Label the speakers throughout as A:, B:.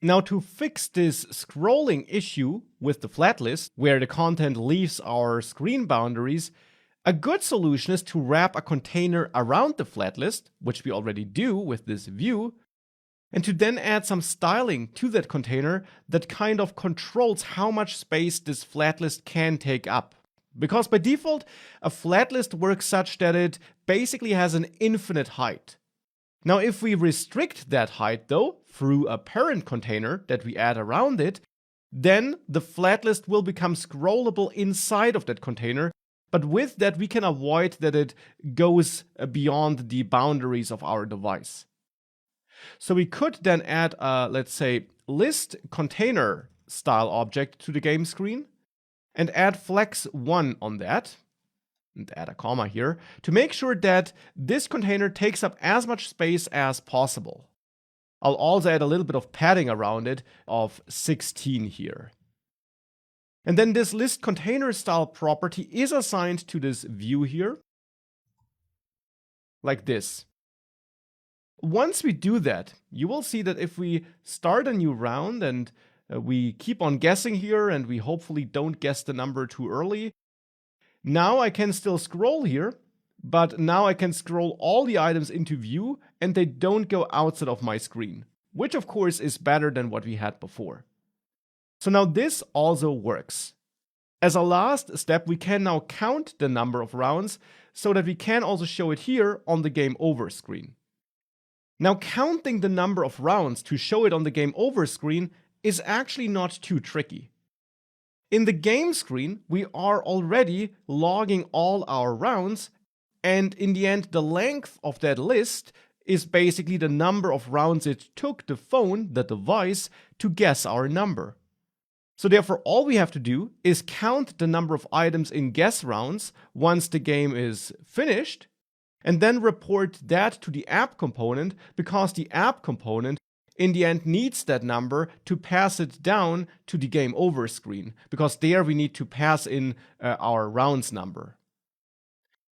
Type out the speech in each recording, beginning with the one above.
A: Now, to fix this scrolling issue with the flat list, where the content leaves our screen boundaries, a good solution is to wrap a container around the flat list, which we already do with this view, and to then add some styling to that container that kind of controls how much space this flat list can take up. Because by default, a flat list works such that it basically has an infinite height. Now, if we restrict that height, though, through a parent container that we add around it, then the flat list will become scrollable inside of that container, but with that we can avoid that it goes beyond the boundaries of our device. So we could then add a, let's say, list container style object to the game screen and add flex1 on that, and add a comma here, to make sure that this container takes up as much space as possible. I'll also add a little bit of padding around it of 16 here. And then this list container style property is assigned to this view here, like this. Once we do that, you will see that if we start a new round and we keep on guessing here and we hopefully don't guess the number too early, now I can still scroll here, but now I can scroll all the items into view and they don't go outside of my screen, which of course is better than what we had before. So now this also works. As a last step, we can now count the number of rounds so that we can also show it here on the game over screen. Now, counting the number of rounds to show it on the game over screen is actually not too tricky. In the game screen, we are already logging all our rounds, and in the end, the length of that list is basically the number of rounds it took the phone, the device, to guess our number. So therefore, all we have to do is count the number of items in guess rounds once the game is finished, and then report that to the app component, because the app component in the end needs that number to pass it down to the game over screen, because there we need to pass in our rounds number.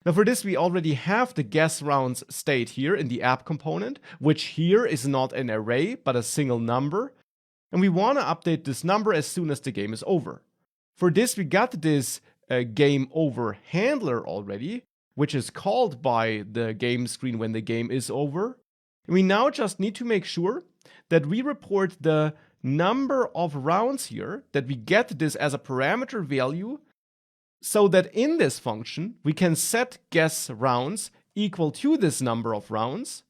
A: Now for this we already have the guess rounds state here in the app component, which here is not an array but a single number, and we want to update this number as soon as the game is over. For this we got this game over handler already, which is called by the game screen when the game is over. And we now just need to make sure that we report the number of rounds here, that we get this as a parameter value, so that in this function we can set guess rounds equal to this number of rounds.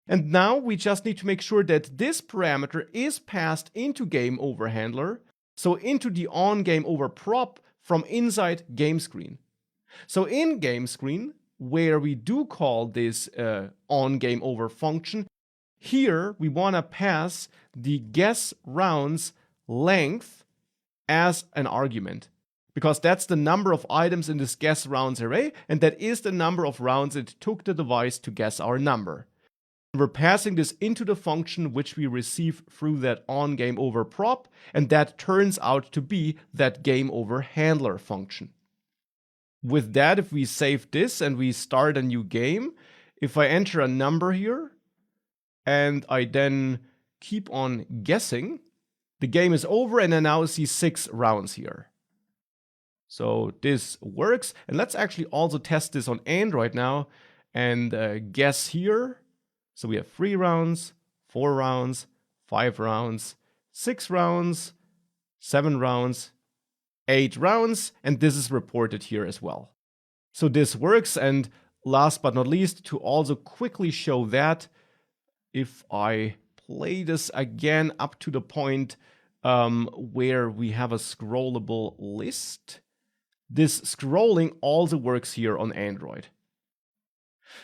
A: And now we just need to make sure that this parameter is passed into game over handler, so into the on game over prop from inside game screen. So in game screen, where we do call this on game over function, here we want to pass the guess rounds length as an argument, because that's the number of items in this guess rounds array, and that is the number of rounds it took the device to guess our number. We're passing this into the function which we receive through that on game over prop, and that turns out to be that game over handler function. With that, if we save this and we start a new game, if I enter a number here and I then keep on guessing, the game is over and I now see 6 rounds here. So this works, and let's actually also test this on Android now and guess here. So we have 3 rounds, 4 rounds, 5 rounds, 6 rounds, 7 rounds, 8 rounds, and this is reported here as well. So this works, and last but not least, to also quickly show that, if I play this again up to the point where we have a scrollable list, this scrolling also works here on Android.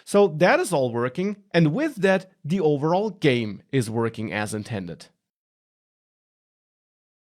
A: So that is all working, and with that, the overall game is working as intended.